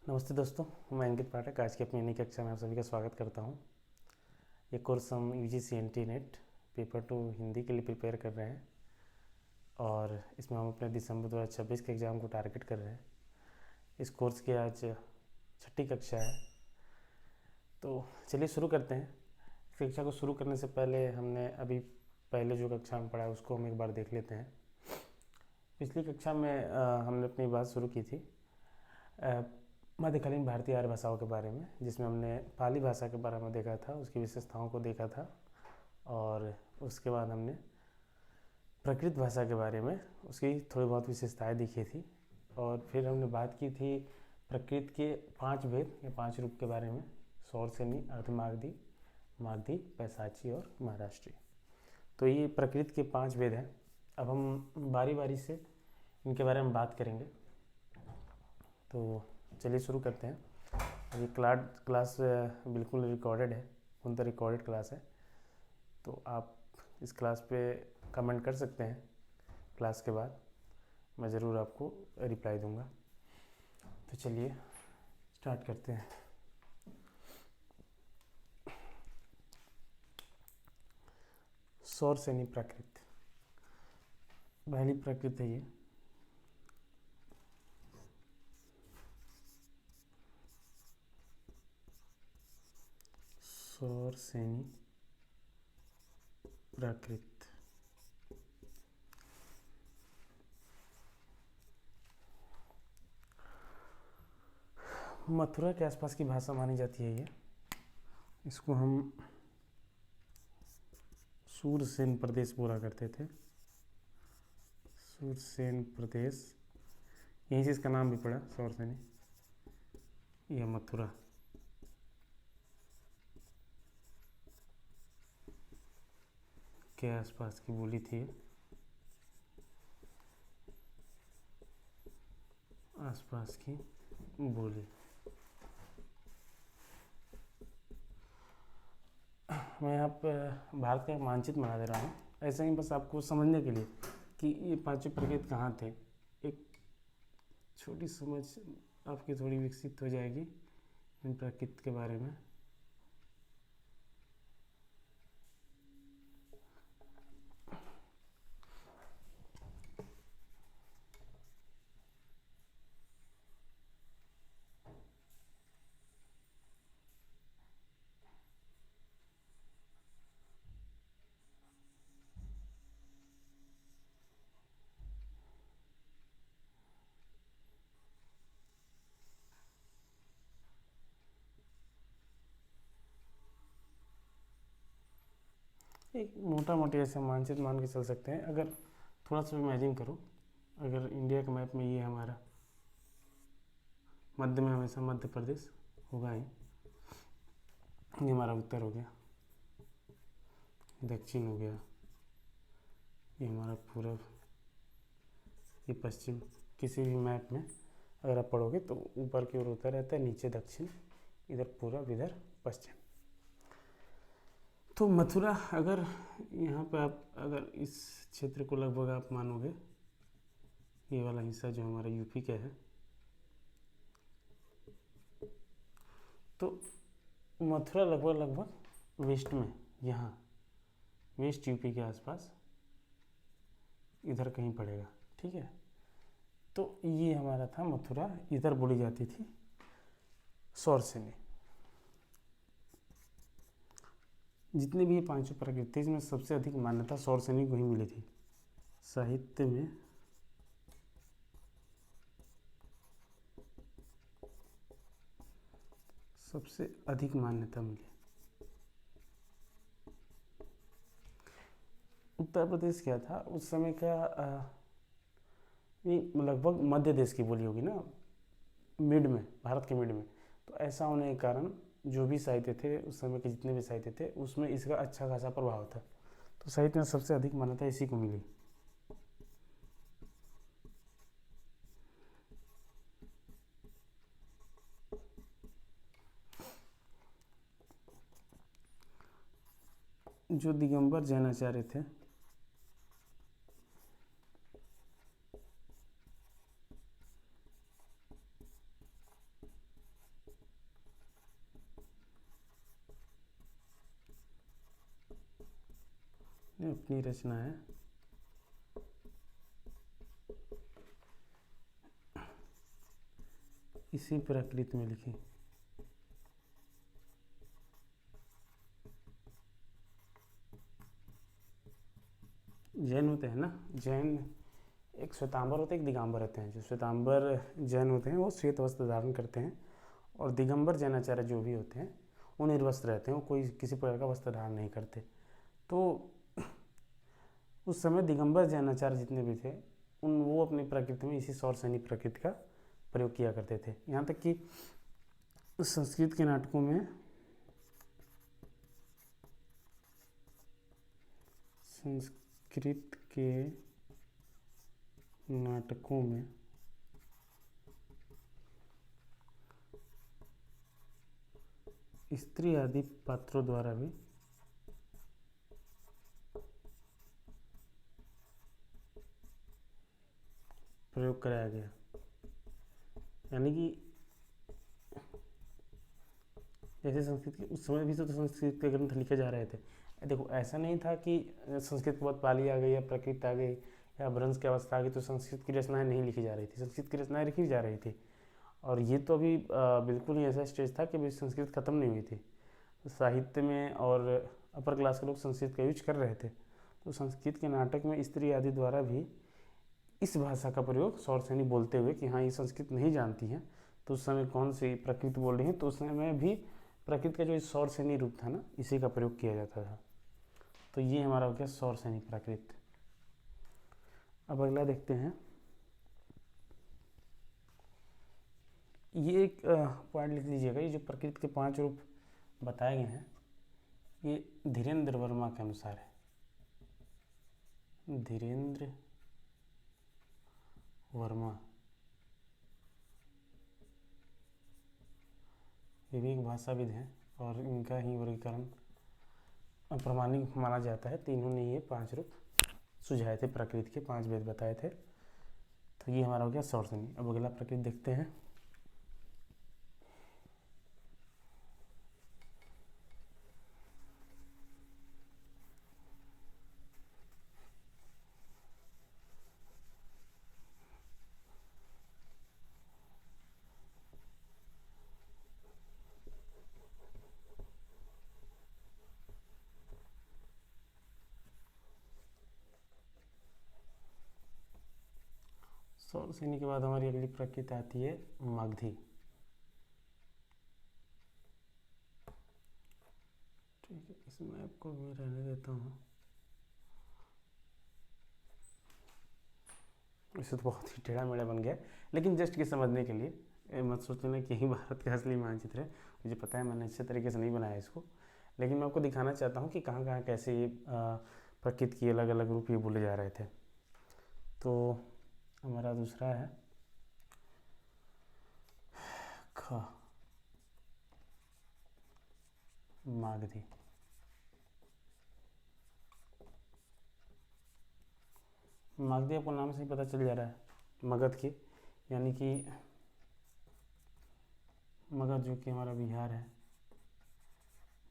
नमस्ते दोस्तों, मैं अंकित पाठक आज की अपनी नई कक्षा में आप सभी का स्वागत करता हूं। ये कोर्स हम UGC NTA net paper 2 Hindi के लिए प्रिपेयर कर रहे हैं और इसमें हम अपने दिसंबर 2026 के एग्ज़ाम को टारगेट कर रहे हैं। इस कोर्स की आज छठी कक्षा है, तो चलिए शुरू करते हैं। इस कक्षा को शुरू करने से पहले हमने अभी पहले जो कक्षा में पढ़ा उसको हम एक बार देख लेते हैं। पिछली कक्षा में हमने अपनी बात शुरू की थी मध्यकालीन भारतीय आर्य भाषाओं के बारे में, जिसमें हमने पाली भाषा के बारे में देखा था, उसकी विशेषताओं को देखा था और उसके बाद हमने प्राकृत भाषा के बारे में उसकी थोड़ी बहुत विशेषताएं दिखी थी और फिर हमने बात की थी प्राकृत के 5 भेद या 5 रूप के बारे में: शौरसेनी, अर्धमागधी, मागधी, पैशाची और महाराष्ट्री। तो ये प्राकृत के 5 भेद हैं। अब हम बारी बारी से इनके बारे में बात करेंगे। तो चलिए शुरू करते हैं। ये क्लास बिल्कुल रिकॉर्डेड है, उन तो रिकॉर्डेड क्लास है, तो आप इस क्लास पे कमेंट कर सकते हैं। क्लास के बाद मैं ज़रूर आपको रिप्लाई दूंगा। तो चलिए स्टार्ट करते हैं। शौरसेनी प्राकृत, पहली प्राकृत है ये। शौरसेनी प्राकृत मथुरा के आसपास की भाषा मानी जाती है। ये इसको हम सूरसेन प्रदेश बोला करते थे। सूरसेन प्रदेश, यहीं से इसका नाम भी पड़ा शौरसेनी। यह मथुरा के आसपास की बोली थी। आसपास की बोली। मैं यहाँ पर भारत का एक मानचित्र बना दे रहा हूँ, ऐसे ही बस आपको समझने के लिए कि ये पांचों प्राकृत कहाँ थे। एक छोटी समझ आपकी थोड़ी विकसित हो जाएगी इन प्राकृत के बारे में। एक मोटा मोटी ऐसे मानचित्र मान के चल सकते हैं। अगर थोड़ा सा इमेजिन करो, अगर इंडिया के मैप में ये हमारा मध्य में हमेशा मध्य प्रदेश होगा ही, ये हमारा उत्तर हो गया, दक्षिण हो गया, ये हमारा पूर्व, ये पश्चिम। किसी भी मैप में अगर आप पढ़ोगे तो ऊपर की ओर उत्तर रहता है, नीचे दक्षिण, इधर पूर्व, इधर पश्चिम। तो मथुरा, अगर यहाँ पे आप अगर इस क्षेत्र को लगभग आप मानोगे, ये वाला हिस्सा जो हमारा यूपी का है, तो मथुरा लगभग वेस्ट में, यहाँ वेस्ट यूपी के आसपास इधर कहीं पड़ेगा। ठीक है, तो ये हमारा था मथुरा, इधर बोली जाती थी शौरसेनी। जितने भी ये पांचों प्राकृत थे, इसमें सबसे अधिक मान्यता शौरसेनी को ही मिली थी। साहित्य में सबसे अधिक मान्यता मिली। उत्तर प्रदेश क्या था उस समय का, ये लगभग मध्य देश की बोली होगी ना, मिड में, भारत के मिड में। तो ऐसा होने के कारण जो भी साहित्य थे उस समय के, जितने भी साहित्य थे, उसमें इसका अच्छा खासा प्रभाव था। तो साहित्य में सबसे अधिक मान्यता इसी को मिली। जो दिगंबर जैनाचार्य थे, उसने अपनी रचनाएं इसी प्राकृत में लिखी। जैन होते हैं ना, जैन एक श्वेतांबर होते हैं, एक दिगंबर होते हैं। जो श्वेतांबर जैन होते हैं वो श्वेत वस्त्र धारण करते हैं, और दिगंबर जैनाचार्य जो भी होते हैं वो निर्वस्त्र रहते हैं, वो कोई किसी प्रकार का वस्त्र धारण नहीं करते। तो उस समय दिगंबर जैनाचार्य जितने भी थे वो अपनी प्रकृति में इसी सौर सैनी प्रकृति का प्रयोग किया करते थे। यहाँ तक कि संस्कृत के नाटकों में स्त्री आदि पात्रों द्वारा भी प्रयोग कराया गया। यानी कि जैसे संस्कृत के उस समय भी तो संस्कृत के ग्रंथ लिखे जा रहे थे। देखो, ऐसा नहीं था कि संस्कृत के बाद पाली आ गई या प्राकृत आ गई या भ्रंश की अवस्था आ गई तो संस्कृत की रचनाएं नहीं लिखी जा रही थी। संस्कृत की रचनाएं लिखी जा रही थी, और ये तो अभी बिल्कुल ही ऐसा स्टेज था कि अभी संस्कृत खत्म नहीं हुई थी। साहित्य में और अपर क्लास के लोग संस्कृत का यूज कर रहे थे। तो संस्कृत के नाटक में स्त्री आदि द्वारा भी इस भाषा का प्रयोग सौर सैनी बोलते हुए कि हाँ ये संस्कृत नहीं जानती हैं, तो उस समय कौन सी प्रकृत बोल रही हैं, तो उस समय भी प्रकृत का जो सौर सैनी रूप था ना, इसी का प्रयोग किया जाता था। तो ये हमारा हो गया सौर सैनी प्राकृत। अब अगला देखते हैं। ये एक पॉइंट लिख लीजिएगा, ये जो प्रकृत के 5 रूप बताए गए हैं ये धीरेन्द्र वर्मा के अनुसार है। धीरेन्द्र वर्मा ये भी एक भाषाविद हैं, और इनका ही वर्गीकरण प्रमाणिक माना जाता है। तो इन्होंने ये 5 रूप सुझाए थे, प्रकृत के 5 भेद बताए थे। तो ये हमारा हो गया सौर सैनी। अब अगला प्रकृत देखते हैं। सौर सैनी के बाद हमारी अगली प्रकृति आती है मागधी। ठीक है, इस मैप को मैं रहने देता हूँ। इसे तो बहुत ही टेढ़ा मेढ़ा बन गया, लेकिन जस्ट के समझने के लिए मत सोचना कि यही भारत का असली मानचित्र है। मुझे पता है मैंने अच्छे तरीके से नहीं बनाया इसको, लेकिन मैं आपको दिखाना चाहता हूँ कि कहाँ कहाँ कैसे ये प्रकृति के अलग अलग रूप ये बोले जा रहे थे। तो हमारा दूसरा है ख, मागधी। मागधी आपको नाम से ही पता चल जा रहा है, मगध की, यानी कि मगध जो कि हमारा बिहार है,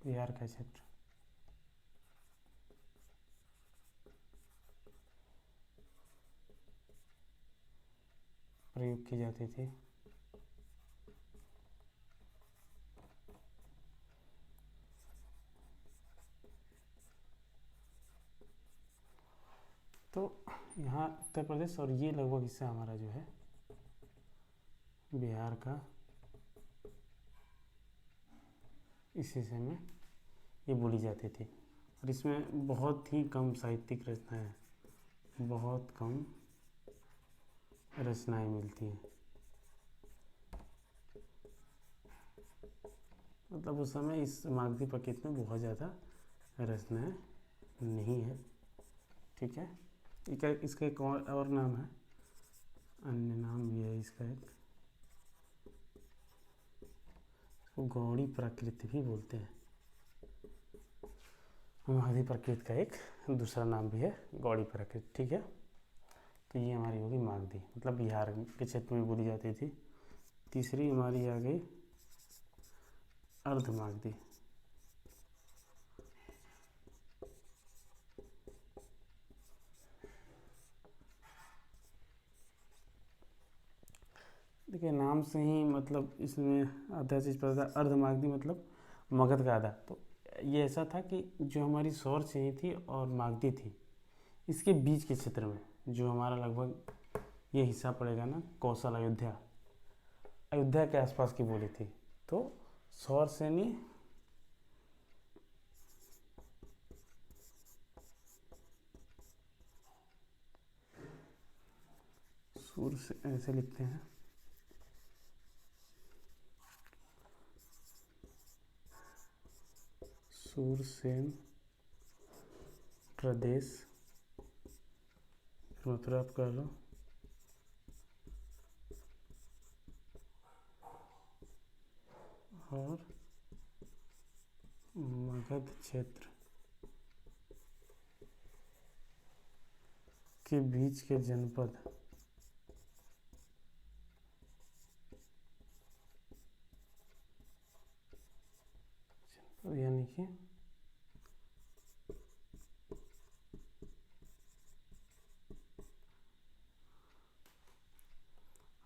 बिहार का क्षेत्र। प्रयोग की जाती थी। तो यहाँ उत्तर प्रदेश और ये लगभग हिस्सा हमारा जो है बिहार का, इस हिस्से में ये बोली जाती थी। और इसमें बहुत ही कम साहित्यिक रचनाएं हैं, बहुत कम रचनाएं मिलती हैं। मतलब उस समय इस मागधी प्रकृति में बहुत ज़्यादा रचनाएं नहीं है। ठीक है, इसका एक और नाम है, अन्य नाम भी है इसका, एक गौड़ी प्राकृत भी बोलते हैं। मागधी प्रकृत का एक दूसरा नाम भी है गौड़ी प्राकृत। ठीक है, तो ये हमारी होगी मागधी, मतलब बिहार के क्षेत्र में बोली जाती थी। तीसरी हमारी आ गई अर्ध मागधी। देखिए नाम से ही मतलब इसमें आधा चीज़ पता था, अर्धमागधी मतलब मगध का आधा। तो ये ऐसा था कि जो हमारी सौर श्रेणी थी और मागधी थी, इसके बीच के क्षेत्र में जो हमारा लगभग ये हिस्सा पड़ेगा ना, कौशल अयोध्या, अयोध्या के आसपास की बोली थी। तो सौर श्रेणी सूर्य से ऐसे लिखते हैं, सूरसेन प्रदेश, मथुरा आप कर लो, और मगध क्षेत्र के बीच के जनपद, यानी कि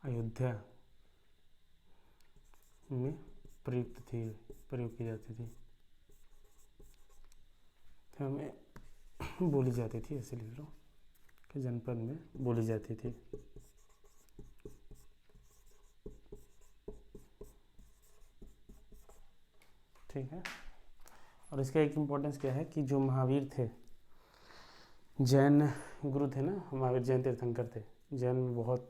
अयोध्या में प्रयुक्त थी, प्रयोग की जाती थी, तो हमें बोली जाती थी, ऐसे लिख लो कि जनपद में बोली जाती थी। ठीक है। और इसका एक इम्पोर्टेंस क्या है कि जो महावीर थे, जैन गुरु थे ना, महावीर जैन तीर्थंकर थे, जैन में बहुत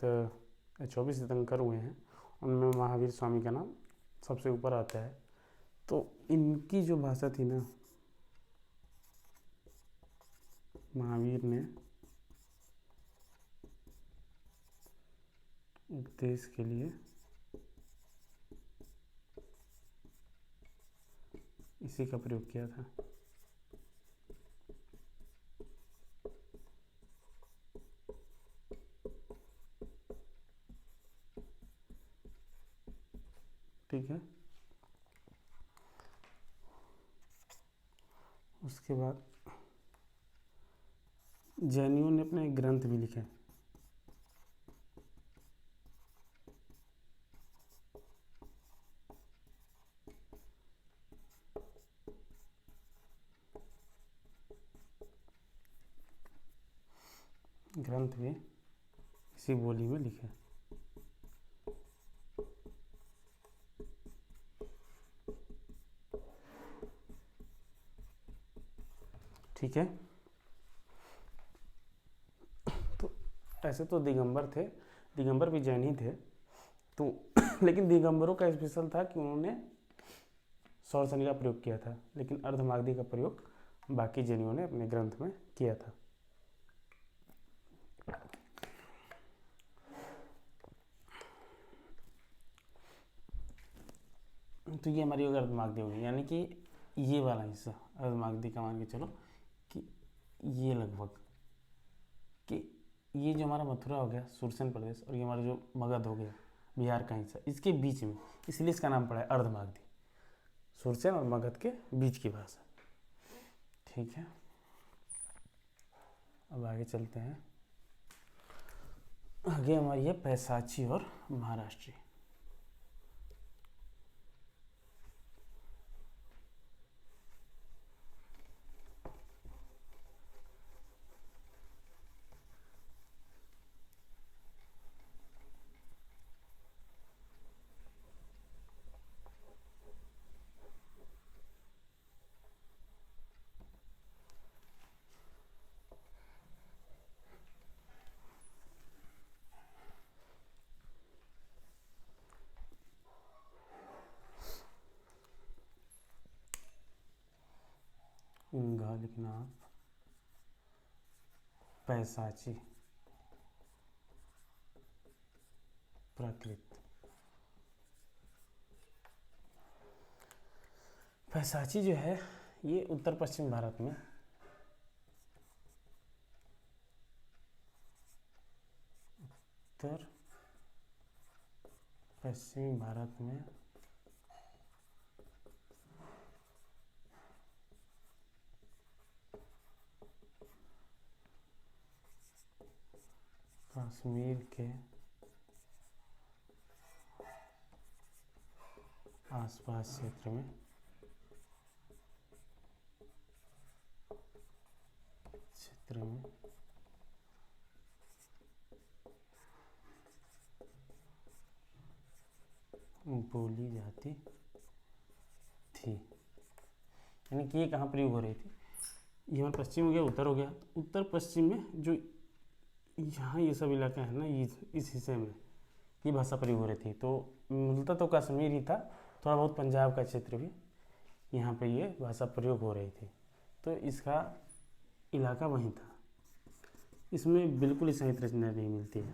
24 तीर्थंकर हुए हैं, उनमें महावीर स्वामी का नाम सबसे ऊपर आता है। तो इनकी जो भाषा थी ना, महावीर ने उपदेश के लिए इसी का प्रयोग किया था। ठीक है। उसके बाद जैनियों ने अपने ग्रंथ भी लिखे। ग्रंथ भी इसी बोली में लिखे। ठीक है। तो ऐसे तो दिगंबर थे, दिगंबर भी जैन ही थे, तो लेकिन दिगंबरों का स्पेशल था कि उन्होंने सौर शनि का प्रयोग किया था, लेकिन अर्धमागधी का प्रयोग बाकी जैनियों ने अपने ग्रंथ में किया था। तो ये हमारी अर्धमागधी होगी, यानी कि ये वाला हिस्सा अर्धमागधी का मान के चलो कि ये लगभग कि ये जो हमारा मथुरा हो गया, सुरसेन प्रदेश, और ये हमारा जो मगध हो गया, बिहार का हिस्सा, इसके बीच में, इसलिए इसका नाम पड़ा है अर्धमागधी, सुरसेन और मगध के बीच की भाषा। ठीक है। अब आगे चलते हैं। आगे हमारी है पैसाची और महाराष्ट्री। उनका लिखना पैसाची, प्राकृत। पैसाची जो है ये उत्तर पश्चिम भारत में, उत्तर पश्चिमी भारत में कश्मीर के आसपास क्षेत्र में बोली जाती थी। यानी कि ये कहाँ प्रयोग हो रही थी, ये हमारा पश्चिम हो गया, उत्तर हो गया। तो उत्तर पश्चिम में जो यहाँ ये सब इलाका है ना, इस हिस्से में ये भाषा प्रयोग हो रही थी। तो मूलतः तो कश्मीर ही था, थोड़ा बहुत पंजाब का क्षेत्र भी, यहाँ पे ये भाषा प्रयोग हो रही थी। तो इसका इलाका वहीं था। इसमें बिल्कुल साहित्य रचना नहीं मिलती है,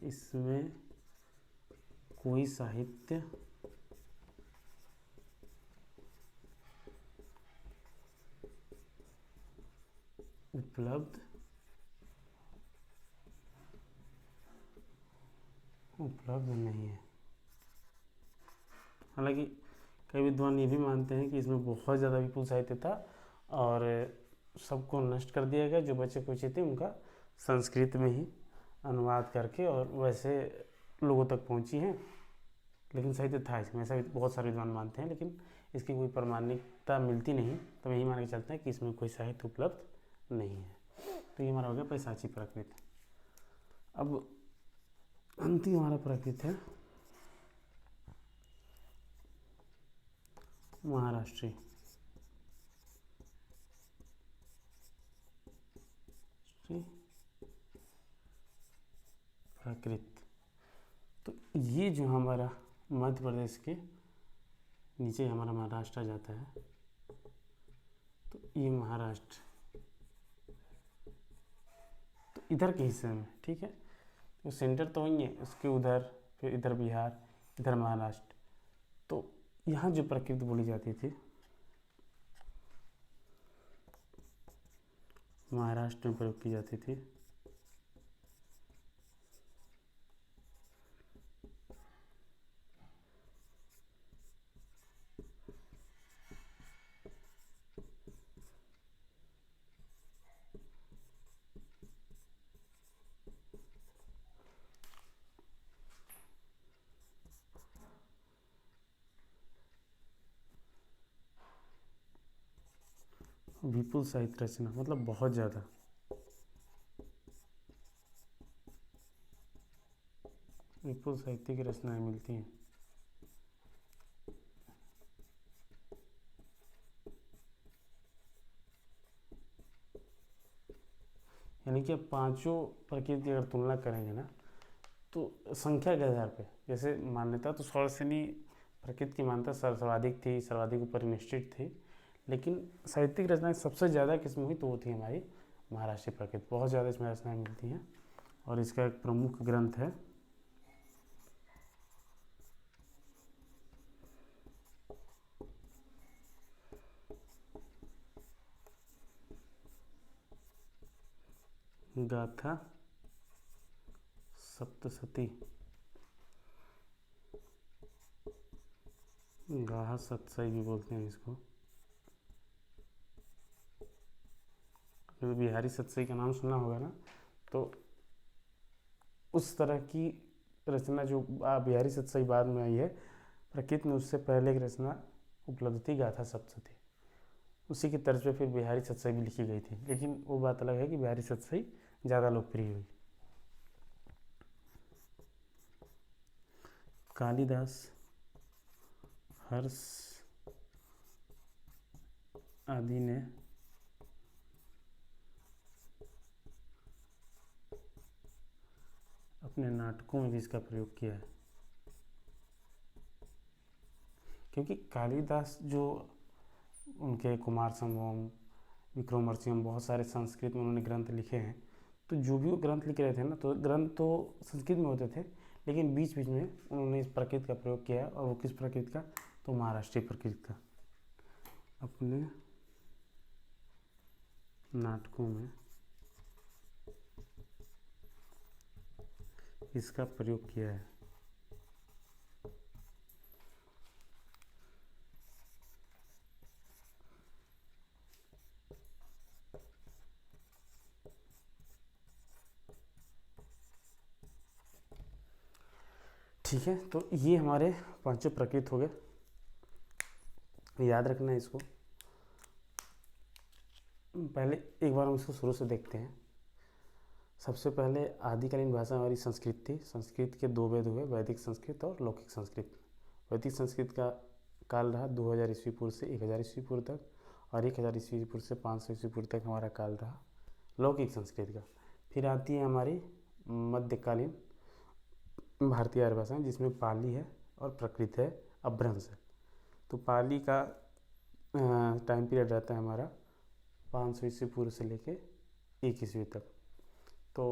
इसमें कोई साहित्य उपलब्ध नहीं है। हालांकि कई विद्वान ये भी मानते हैं कि इसमें बहुत ज़्यादा विपुल साहित्य था और सबको नष्ट कर दिया गया। जो बचे कुचे थे उनका संस्कृत में ही अनुवाद करके और वैसे लोगों तक पहुंची हैं, लेकिन साहित्य था इसमें, ऐसा बहुत सारे विद्वान मानते हैं, लेकिन इसकी कोई प्रमाणिकता मिलती नहीं। तो यही मान के चलते हैं कि इसमें कोई साहित्य उपलब्ध नहीं है। तो ये हमारा हो गया पैशाची प्राकृत। अब अंतिम हमारा प्राकृत है महाराष्ट्री प्राकृत। तो ये जो हमारा मध्य प्रदेश के नीचे हमारा महाराष्ट्र आ जाता है, तो ये महाराष्ट्र तो इधर के हिस्से में, ठीक है, तो सेंटर तो वही है, उसके उधर, फिर इधर बिहार, इधर महाराष्ट्र। तो यहाँ जो प्राकृत बोली जाती थी महाराष्ट्र में प्रयोग की जाती थी। विपुल साहित्य रचना मतलब बहुत ज़्यादा, विपुल साहित्य की रचनाएं मिलती हैं। यानी कि अब पांचों प्रकृति की अगर तुलना करेंगे ना, तो संख्या के आधार पे, जैसे मान्यता तो सर्वश्रेणी प्रकृति की मान्यता सर्वाधिक थी, सर्वाधिक ऊपर निश्चित थी, लेकिन साहित्यिक रचनाएं सबसे ज़्यादा किस्म हुई तो वो थी हमारी महाराष्ट्रीय प्रकृति। बहुत ज़्यादा इसमें रचनाएं मिलती हैं और इसका एक प्रमुख ग्रंथ है गाथा सप्तशती, गाहा सतसई भी बोलते हैं इसको। बिहारी सतसई का नाम सुना होगा ना, तो उस तरह की रचना जो बिहारी सतसई बाद में आई है, प्रकृति में उससे पहले की रचना उपलब्ध थी गाथा सप्तशती। उसी की तर्ज पे फिर बिहारी सतसई भी लिखी गई थी, लेकिन वो बात अलग है कि बिहारी सतसई ज़्यादा लोकप्रिय हुई। कालिदास, हर्ष आदि ने अपने नाटकों में भी इसका प्रयोग किया है, क्योंकि कालिदास जो उनके कुमार संभवम, विक्रमोर्वशीयम, बहुत सारे संस्कृत में उन्होंने ग्रंथ लिखे हैं। तो जो भी वो ग्रंथ लिख रहे थे ना, तो ग्रंथ तो संस्कृत में होते थे, लेकिन बीच बीच में उन्होंने इस प्रकृत का प्रयोग किया है। और वो किस प्रकृत का, तो महाराष्ट्रीय प्रकृत का अपने नाटकों में इसका प्रयोग किया है। ठीक है, तो ये हमारे पांचों प्रकृत हो गए। याद रखना है इसको। पहले एक बार हम इसको शुरू से देखते हैं। सबसे पहले आदिकालीन भाषा हमारी संस्कृत थी। संस्कृत के दो वेद हुए, वैदिक संस्कृत और लौकिक संस्कृत। वैदिक संस्कृत का काल रहा 2000 ईस्वी पूर्व से 1000 ईस्वी पूर्व तक, और 1000 ईस्वी पूर्व से 500 ईस्वी पूर्व तक हमारा काल रहा लौकिक संस्कृत का। फिर आती है हमारी मध्यकालीन भारतीय आर्य भाषाएं, जिसमें पाली है और प्राकृत है, अपभ्रंश है। तो पाली का टाइम पीरियड रहता है हमारा 500 ईस्वी पूर्व से लेके 1 ईस्वी तक। तो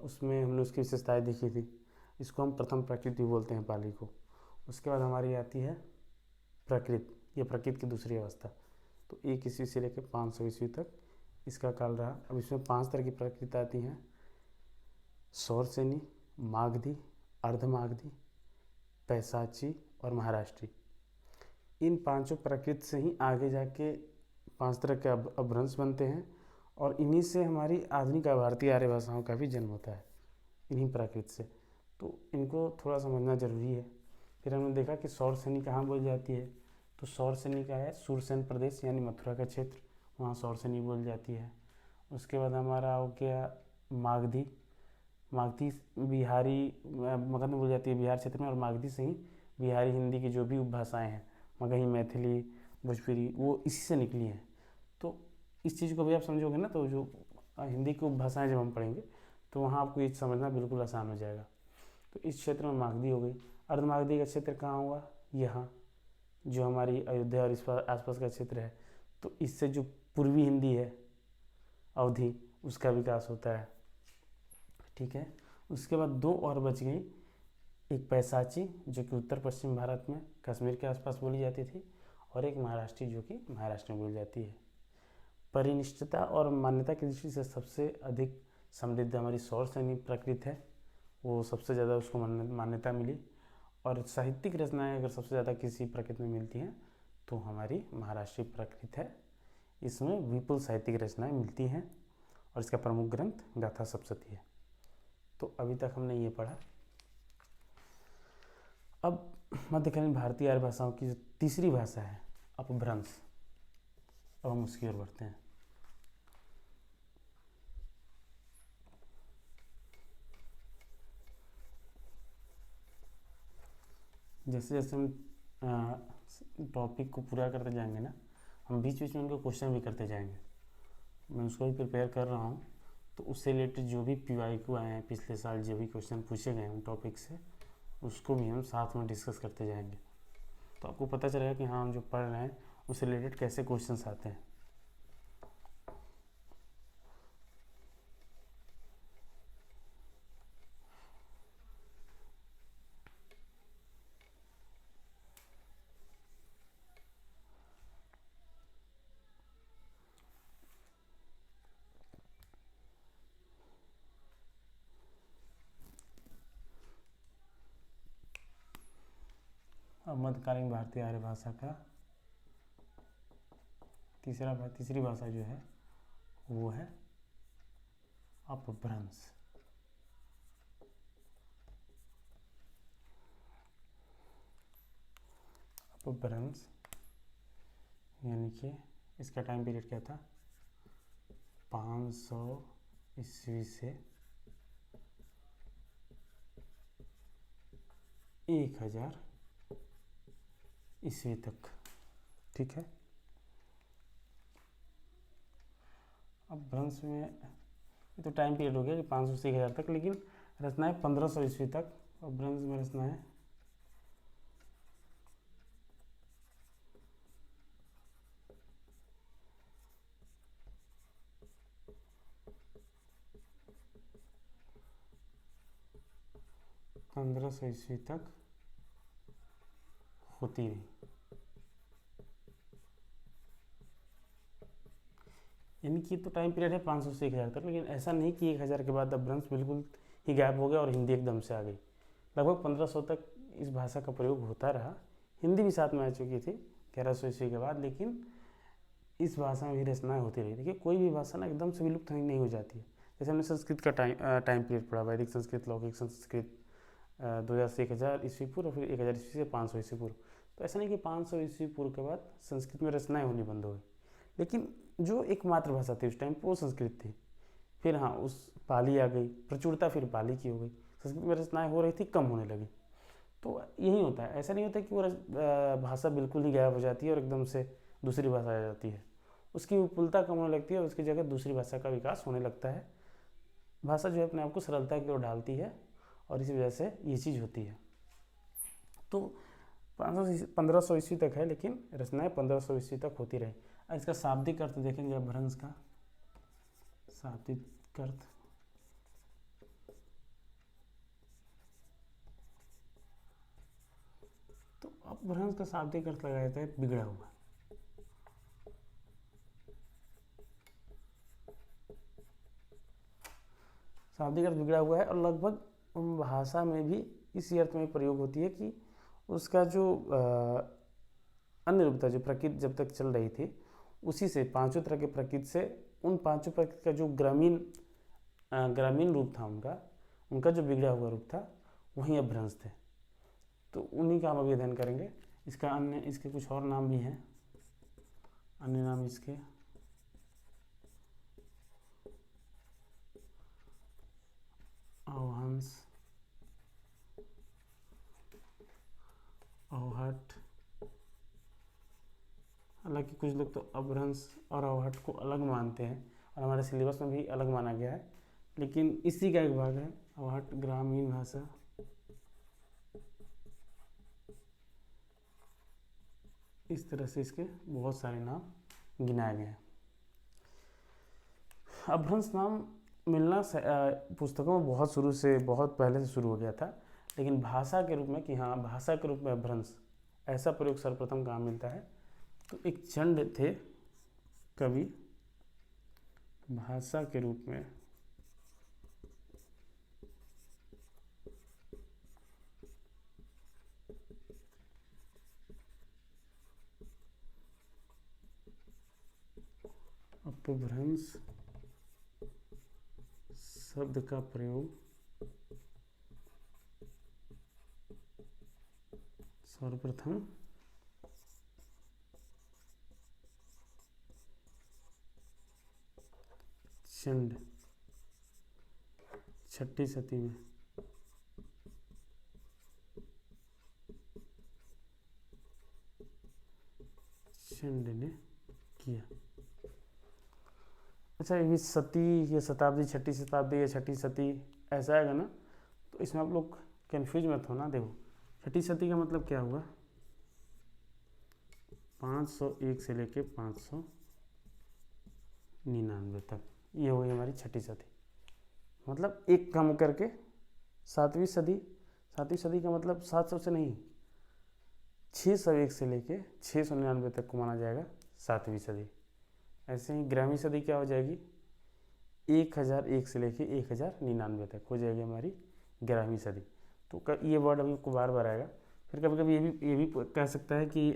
उसमें हमने उसकी विशेषताएं देखी थी। इसको हम प्रथम प्राकृत भी बोलते हैं पाली को। उसके बाद हमारी आती है प्राकृत, ये प्राकृत की दूसरी अवस्था। तो 1 ईस्वी से लेकर 500 ईस्वी तक इसका काल रहा। अब इसमें 5 तरह की प्राकृत आती हैं: सौरसेनी, मागधी, अर्धमागधी, पैसाची और महाराष्ट्री। इन पांचों प्राकृत से ही आगे जाके 5 तरह के अपभ्रंश बनते हैं, और इन्हीं से हमारी आधुनिक भारतीय आर्य भाषाओं का भी जन्म होता है, इन्हीं प्राकृत से। तो इनको थोड़ा समझना जरूरी है। फिर हमने देखा कि सौरसेनी कहाँ बोली जाती है। तो सौरसेनी का है सूरसेन प्रदेश, यानी मथुरा का क्षेत्र, वहाँ सौरसेनी बोली जाती है। उसके बाद हमारा हो गया मागधी। मागधी बिहारी मगध में बोली जाती है, बिहार क्षेत्र में, और मागधी से ही बिहारी हिंदी की जो भी उपभाषाएँ हैं, मगही, मैथिली, भोजपुरी, वो इसी से निकली हैं। तो इस चीज़ को भी आप समझोगे ना, तो जो हिंदी की उपभाषाएँ जब हम पढ़ेंगे तो वहाँ आपको ये समझना बिल्कुल आसान हो जाएगा। तो इस क्षेत्र में मागधी हो गई। अर्धमागधी का क्षेत्र कहाँ हुआ? यहाँ, जो हमारी अयोध्या और इस आसपास का क्षेत्र है। तो इससे जो पूर्वी हिंदी है, अवधी, उसका विकास होता है। ठीक है। उसके बाद 2 और बच गई। एक पैसाची, जो कि उत्तर पश्चिम भारत में कश्मीर के आसपास बोली जाती थी, और एक महाराष्ट्री, जो कि महाराष्ट्र में बोली जाती है। परिनिष्ठता और मान्यता की दृष्टि से सबसे अधिक समृद्ध हमारी सौरसेनी प्राकृत है, वो सबसे ज़्यादा उसको मान्यता मिली। और साहित्यिक रचनाएं अगर सबसे ज़्यादा किसी प्राकृत में मिलती हैं तो हमारी महाराष्ट्री प्राकृत है। इसमें विपुल साहित्यिक रचनाएं मिलती हैं, और इसका प्रमुख ग्रंथ गाथा सप्तशती है। तो अभी तक हमने ये पढ़ा। अब मध्यकालीन भारतीय आर्य भाषाओं की जो तीसरी भाषा है, अपभ्रंश, अब हम उसकी ओर बढ़ते हैं। जैसे जैसे हम टॉपिक को पूरा करते जाएंगे ना, हम बीच बीच में उनको क्वेश्चन भी करते जाएंगे। मैं उसको भी प्रिपेयर कर रहा हूँ। तो उससे रिलेटेड जो भी PYQ आए हैं पिछले साल, जो भी क्वेश्चन पूछे गए हैं टॉपिक से, उसको भी हम साथ में डिस्कस करते जाएंगे। तो आपको पता चलेगा कि हाँ, हम जो पढ़ रहे हैं उससे रिलेटेड कैसे क्वेश्चंस आते हैं। अब मध्यकालीन भारतीय आर्य भाषा का तीसरी भाषा जो है वो है अपभ्रंश। अपभ्रंश यानी कि इसका टाइम पीरियड क्या था? 500 ईस्वी से 1000 ईस्वी तक। ठीक है। अब भ्रंश में ये तो टाइम पीरियड हो गया कि 500 से 1000 तक, लेकिन रचनाएं 1500 ईस्वी तक। और भ्रंश में रचनाएं 1500 ईस्वी तक होती रही। यानी कि तो टाइम पीरियड है 500 से 1000 तक, लेकिन ऐसा नहीं कि 1000 के बाद अपभ्रंश बिल्कुल ही गायब हो गया और हिंदी एकदम से आ गई। लगभग 1500 तक इस भाषा का प्रयोग होता रहा। हिंदी भी साथ में आ चुकी थी 1100 ईस्वी के बाद, लेकिन इस भाषा में भी रचनाएं होती रही। देखिए, कोई भी भाषा ना एकदम से विलुप्त नहीं हो जाती है। जैसे हमने संस्कृत का टाइम पीरियड पढ़ा, वैदिक संस्कृत, लौकिक संस्कृत, 2000 से 1000 ईस्वी पूर्व, और फिर 1000 ईस्वी से 500 ईस्वी पूर्व। तो ऐसा नहीं कि 500 ईस्वी पूर्व के बाद संस्कृत में रचनाएं होनी बंद हो गई, लेकिन जो एक मातृभाषा थी उस टाइम वो संस्कृत थी। फिर हाँ, उस पाली आ गई, प्रचुरता फिर पाली की हो गई, संस्कृत में रचनाएं हो रही थी, कम होने लगी। तो यही होता है, ऐसा नहीं होता कि वो भाषा बिल्कुल ही गायब हो जाती है और एकदम से दूसरी भाषा आ जाती है। उसकी विपुलता कम होने लगती है और उसकी जगह दूसरी भाषा का विकास होने लगता है। भाषा जो है अपने आप को सरलता की ओर ढालती है और इसी वजह से ये चीज़ होती है। तो 1500 ईस्वी तक है, लेकिन रचनाएं 1500 ईस्वी तक होती रही। अब इसका शाब्दिक अर्थ देखेंगे अपभ्रंश का शाब्दिक अर्थ। तो अपभ्रंश का शाब्दिक अर्थ लगाया जाता है बिगड़ा हुआ। शाब्दिक अर्थ बिगड़ा हुआ है और लगभग भाषा में भी इसी अर्थ में प्रयोग होती है कि उसका जो अन्य रूप था, जो प्रकृति जब तक चल रही थी उसी से, पांचों तरह के प्रकृति से, उन पांचों प्रकृति का जो ग्रामीण रूप था उनका जो बिगड़ा हुआ रूप था वही अपभ्रंश थे। तो उन्हीं का हम अभी अध्ययन करेंगे। इसके कुछ और नाम भी हैं, अन्य नाम इसके अवहंस, अवहट। हालांकि कुछ लोग तो अपभ्रंश और अवहट को अलग मानते हैं और हमारे सिलेबस में भी अलग माना गया है, लेकिन इसी का एक भाग है अवहट, ग्रामीण भाषा। इस तरह से इसके बहुत सारे नाम गिनाए गए हैं। अपभ्रंश नाम मिलना पुस्तकों में बहुत पहले से शुरू हो गया था, लेकिन भाषा के रूप में, कि हाँ भाषा के रूप में अपभ्रंश, ऐसा प्रयोग सर्वप्रथम कहाँ मिलता है? तो एक चंड थे कवि, भाषा के रूप में अपभ्रंश शब्द का प्रयोग सर्वप्रथम चंड, छठी सदी में चंड ने किया। अच्छा, ये सती या शताब्दी, छठी शताब्दी या छठी सती ऐसा आएगा ना, तो इसमें आप लोग कंफ्यूज मत होना। देखो, छठी सदी का मतलब क्या हुआ? 501 से लेके 599 तक, ये हो गई हमारी छठी सदी। मतलब एक कम करके सातवीं सदी का मतलब 700 से नहीं, 601 से लेके 699 तक को माना जाएगा सातवीं सदी। ऐसे ही ग्रामीण सदी क्या हो जाएगी? 1001 से लेके 1099 तक हो जाएगी हमारी ग्रामीण सदी। तो ये वर्ड अभी आपको बार बार आएगा। फिर कभी कभी ये भी कह सकता है कि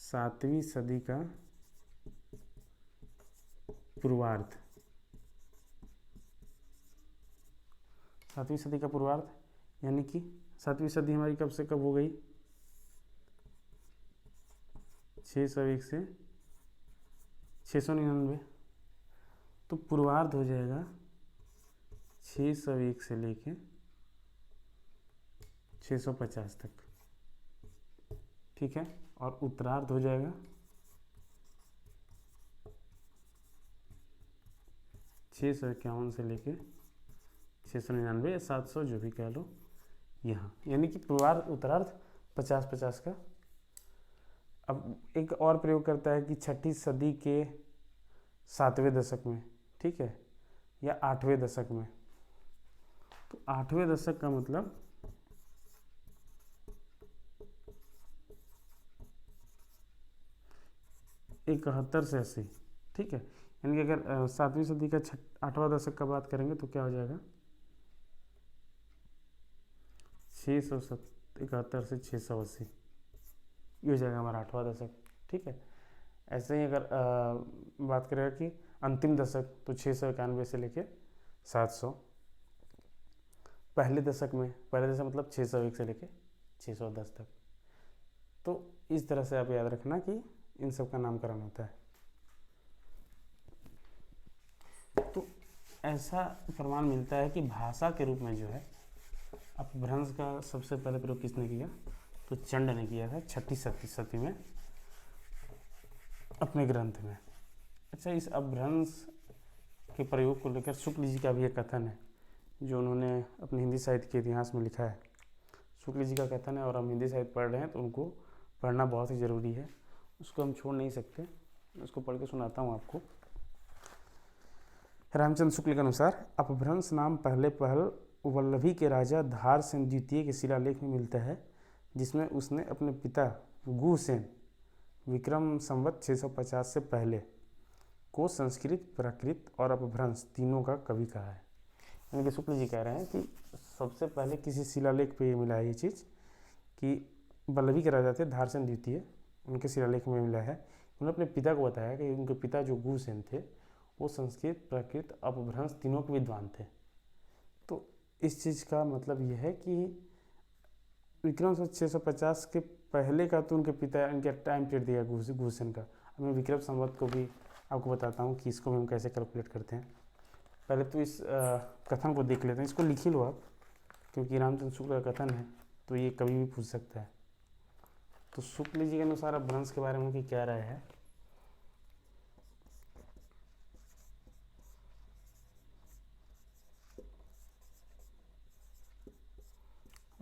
सातवीं सदी का पूर्वार्ध, सातवीं सदी का पूर्वार्ध, यानी कि सातवीं सदी हमारी कब से कब हो गई? 601 से 699। तो पूर्वार्ध हो जाएगा 601 से लेके 650 तक, ठीक है। और उत्तरार्ध हो जाएगा 651 से लेके 699 या 700, जो भी कह लो यहाँ, यानी कि पूर्वार्ध उत्तरार्ध 50-50 का। अब एक और प्रयोग करता है कि छठी सदी के 7वें दशक में, ठीक है, या 8वें दशक में। तो 8वें दशक का मतलब 71 से 80, ठीक है। यानी कि अगर 7वीं सदी का 8वां दशक का बात करेंगे तो क्या हो जाएगा? 671 से 680, ये हो जाएगा हमारा 8वां दशक, ठीक है। ऐसे ही अगर बात करेगा कि अंतिम दशक, तो 691 से लेके 700। पहले दशक मतलब 601 से लेके 610 तक। तो इस तरह से आप याद रखना कि इन सब का नामकरण होता है। तो ऐसा प्रमाण मिलता है कि भाषा के रूप में जो है अपभ्रंश का सबसे पहले प्रयोग किसने किया, तो चंड ने किया था 6ठी सदी में अपने ग्रंथ में। अच्छा, इस अपभ्रंश के प्रयोग को लेकर शुक्ल जी का भी एक कथन है जो उन्होंने अपने हिंदी साहित्य के इतिहास में लिखा है। शुक्ल जी का कथन है और हम हिंदी साहित्य पढ़ रहे हैं तो उनको पढ़ना बहुत ही ज़रूरी है, उसको हम छोड़ नहीं सकते। उसको पढ़ के सुनाता हूँ आपको। रामचंद्र शुक्ल के अनुसार अपभ्रंश नाम पहले पहल वल्लभी के राजा धार सेन द्वितीय के शिलालेख में मिलता है, जिसमें उसने अपने पिता गुहसेन विक्रम संवत 650 से पहले को संस्कृत, प्राकृत और अपभ्रंश तीनों का कवि कहा है। यानी कि शुक्ल जी कह रहे हैं कि सबसे पहले किसी शिलालेख पे ये मिला है ये चीज़ कि वल्लभी के राजा थे धार सेन द्वितीय, उनके शिलालेख में मिला है। उन्होंने अपने पिता को बताया कि उनके पिता जो गुहसेन थे वो संस्कृत, प्राकृत, अपभ्रंश तीनों के विद्वान थे। तो इस चीज़ का मतलब ये है कि विक्रम संवत 650 के पहले का तो उनके पिता, इनके टाइम पीरियड दिया गुहसेन का। अब मैं विक्रम संवत को भी आपको बताता हूँ कि इसको भी हम कैसे कैलकुलेट करते हैं। पहले तो इस कथन को देख लेते हैं, इसको लिख ही लो आप, क्योंकि रामचंद्र शुक्ल का कथन है तो ये कभी भी पूछ सकता है। तो शुक्ल जी के अनुसार अपभ्रंश के बारे में उनकी क्या राय है।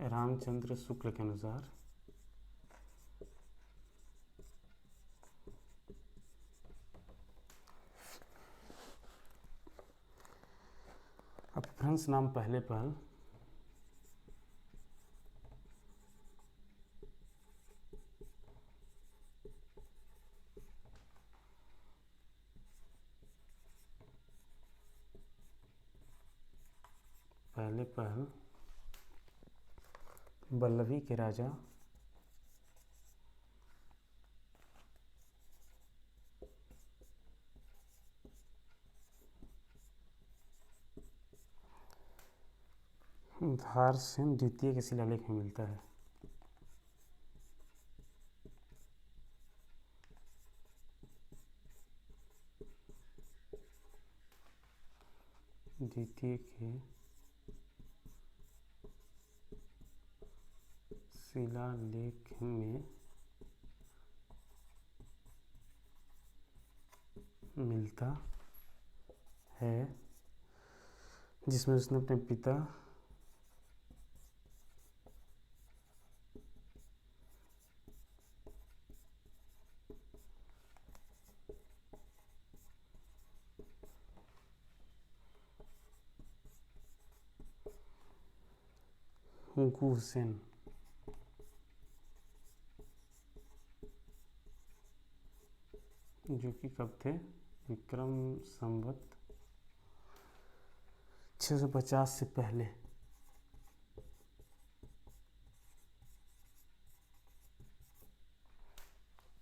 रामचंद्र शुक्ल के अनुसार अपभ्रंश नाम पहले पहल वल्लभी के राजा धार सेन द्वितीय के शिलालेख में मिलता है। द्वितीय के शिलालेख में मिलता है, जिसमें उसने अपने पिता गुहसेन जो कि कब थे, विक्रम संवत 650 से पहले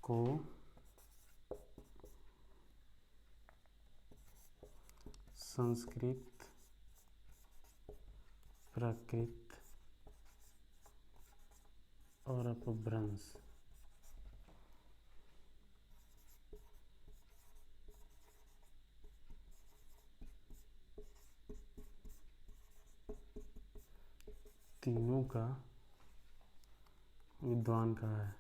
को संस्कृत, प्राकृत और अपभ्रंश तीनों का विद्वान कहा है।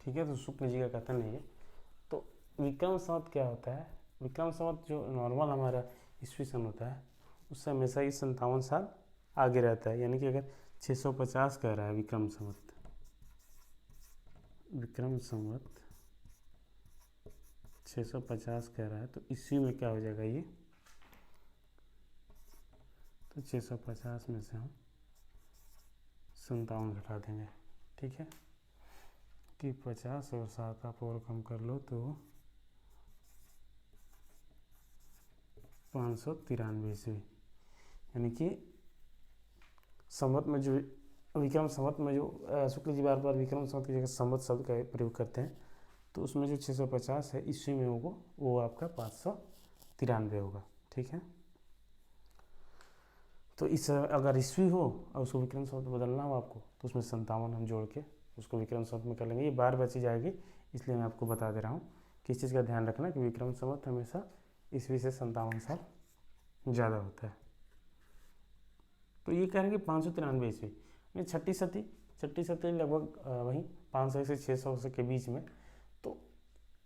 ठीक है, तो शुक्ल जी का कथन है ये। तो विक्रम संवत क्या होता है, विक्रम संवत जो नॉर्मल हमारा ईस्वी सन होता है उससे हमेशा ही 57 साल आगे रहता है। यानी कि अगर 650 कह रहा है विक्रम संवत 650 कह रहा है तो ईस्वी में क्या हो जाएगा ये, तो 650 में से हम 57 घटा देंगे। ठीक है, कि 50 और 7 आप और कम कर लो तो 593 ईस्वी। यानी कि संवत में जो विक्रम संवत में जो शुक्ल जी बार बार विक्रम संवत की जगह संवत शब्द का प्रयोग करते हैं, तो उसमें जो 650 है ईस्वी में वो आपका 593 93 होगा। ठीक है, तो इस अगर ईस्वी हो और उसको विक्रम संवत बदलना हो आपको, तो उसमें 57 हम जोड़ के उसको विक्रम संवत में कर लेंगे। ये बार बची जाएगी, इसलिए मैं आपको बता दे रहा हूँ कि इस चीज़ का ध्यान रखना कि विक्रम संवत हमेशा ईस्वी से 57 साल ज़्यादा होता है। तो ये कह रहे हैं कि 593 ईस्वी में छठी सती लगभग वहीं 500 से 600 के बीच में। तो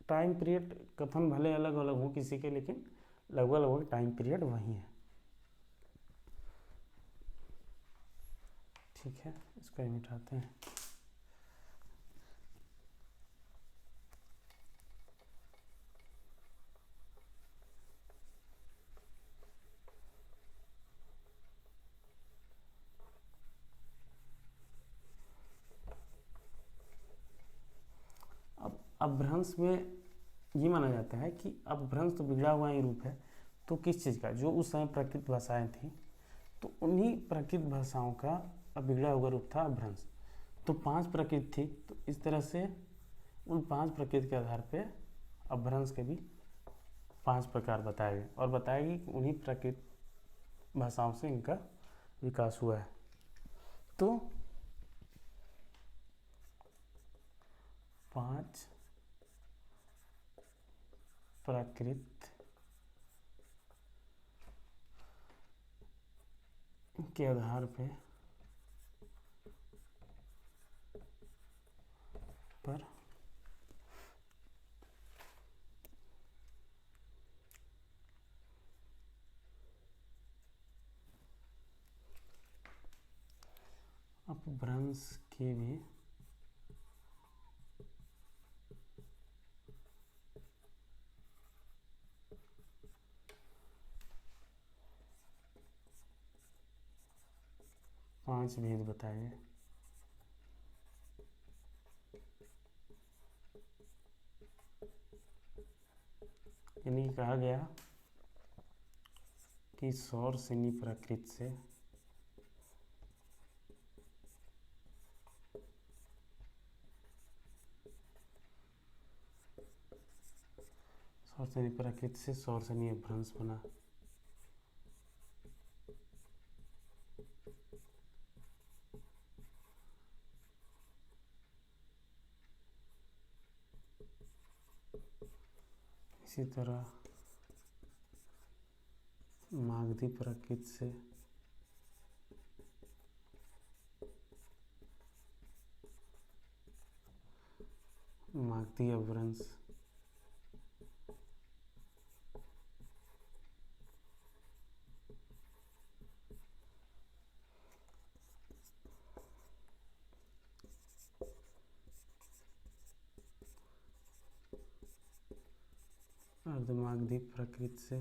टाइम पीरियड कथन भले अलग अलग हो किसी के, लेकिन लगभग टाइम पीरियड वही है। ठीक है, इसको ही मिटाते हैं। अब अपभ्रंश में ये माना जाता है कि अपभ्रंश तो बिगड़ा हुआ ही रूप है, तो किस चीज़ का, जो उस समय प्राकृत भाषाएं थी, तो उन्हीं प्राकृत भाषाओं का अब बिगड़ा हुआ रूप था अपभ्रंश। तो 5 प्रकृति थी, तो इस तरह से उन 5 प्रकृति के आधार पे अपभ्रंश के भी 5 प्रकार बताए गए, और बताया गया कि उन्हीं प्राकृत भाषाओं से इनका विकास हुआ है। तो 5 प्राकृत के आधार पर अपभ्रंश के भी पांच भेद बताए गए। यानी कहा गया कि सौर सेनी प्राकृत से सौर सेनी अपभ्रंश बना। इसी तरह मागधी प्राकृत से मागधी अपभ्रंश अर्धमागधी प्राकृत से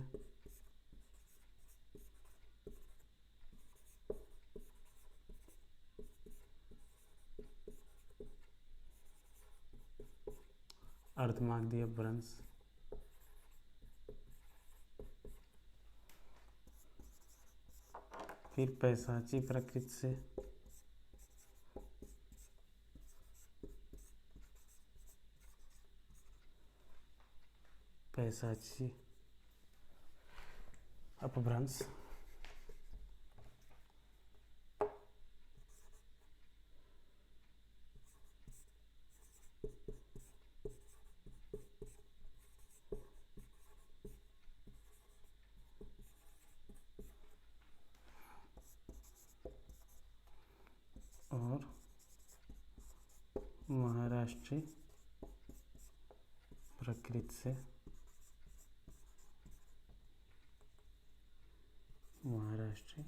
अर्धमागधी अपभ्रंश फिर पैशाची प्राकृत से पैशाची अपभ्रंश और महाराष्ट्री प्राकृत से महाराष्ट्री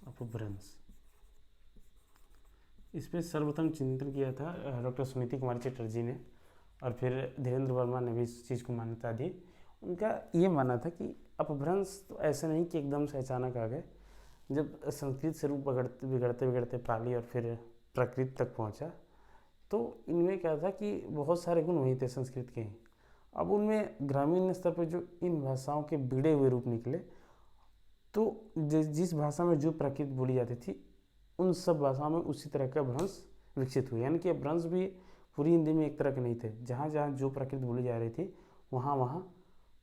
अपभ्रंश। इस पर सर्वप्रथम चिंतन किया था डॉक्टर सुनीति कुमारी चटर्जी ने, और फिर धीरेन्द्र वर्मा ने भी इस चीज़ को मान्यता दी। उनका ये मानना था कि अपभ्रंश तो ऐसे नहीं कि एकदम से अचानक आ गए। जब संस्कृत से रूप बिगड़ते बिगड़ते पाली और फिर प्राकृत तक पहुंचा, तो इनमें क्या था कि बहुत सारे गुण वही थे संस्कृत के ही। अब उनमें ग्रामीण स्तर पर जो इन भाषाओं के बिगड़े हुए रूप निकले, तो जिस भाषा में जो प्राकृत बोली जाती थी, उन सब भाषाओं में उसी तरह का भ्रंश विकसित हुए। यानी कि भ्रंश भी पूरी हिंदी में एक तरह के नहीं थे। जहाँ जहाँ जो प्रकृत बोली जा रही थी वहाँ वहाँ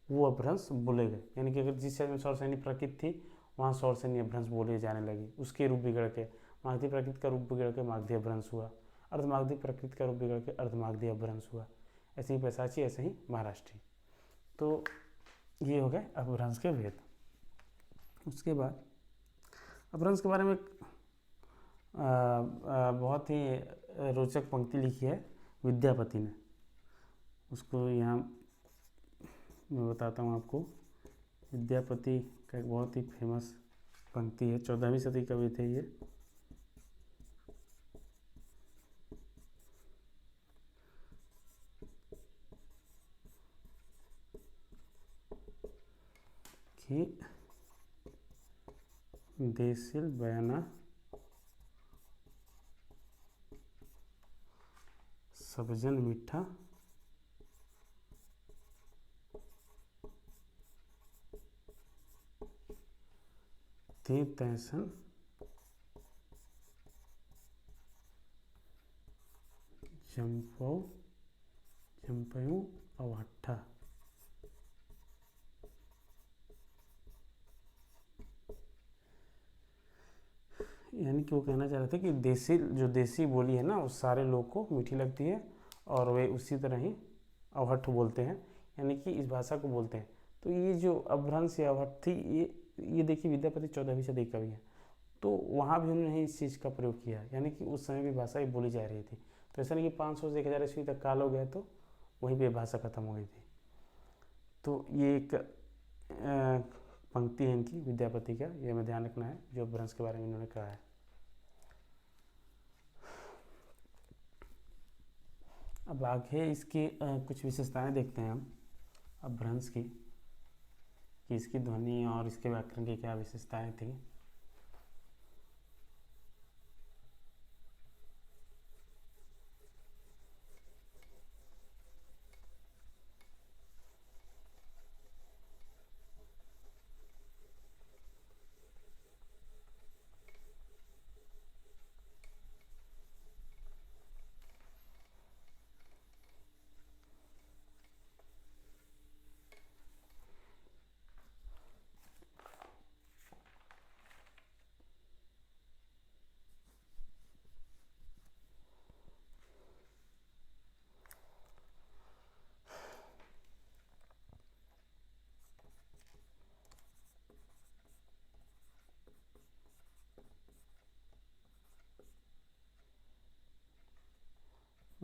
वो अपभ्रंश बोले गए। यानी कि अगर जिस शहर में सौरसेनी प्रकृत थी वहाँ सौरसेनी अपभ्रंश बोले जाने लगे। उसके रूप बिगड़ के मागधी प्रकृत का रूप बिगड़ के मागधी अपभ्रंश हुआ, अर्धमागधी प्रकृत का रूप बिगड़ के अर्धमागधी अपभ्रंश हुआ। ऐसे ही पैशाची, ऐसे ही महाराष्ट्री। तो ये हो गए अपभ्रंश के भेद। उसके बाद अपभ्रंश के बारे में बहुत ही रोचक पंक्ति लिखी है विद्यापति ने। उसको यहाँ मैं बताता हूँ आपको। विद्यापति का एक बहुत ही फेमस पंक्ति है, 14वीं सदी कवि थे ये। कि देसिल बयाना सबजन मीठा ते तैसन जंपयू अवहट्ठा। यानी कि वो कहना चाह रहे थे कि देसी बोली है ना वो सारे लोग को मीठी लगती है और वे उसी तरह ही अवहट्ठ बोलते हैं, यानी कि इस भाषा को बोलते हैं। तो ये जो अपभ्रंश या अवहट्ठ थी, ये देखिए विद्यापति 14वीं सदी कवि है, तो वहाँ भी उन्होंने इस चीज़ का प्रयोग किया। यानी कि उस समय भी भाषा ही बोली जा रही थी। तो ऐसा नहीं कि 500 से 1000 ईस्वी तक काल हो गया तो वहीं पे भाषा खत्म हो गई थी। तो ये एक पंक्ति है इनकी विद्यापति का, ये हमें ध्यान रखना है जो अपभ्रंश के बारे में इन्होंने कहा है। अब आगे इसकी कुछ विशेषताएं देखते हैं हम अपभ्रंश की, कि इसकी ध्वनि और इसके व्याकरण की क्या विशेषताएं थी।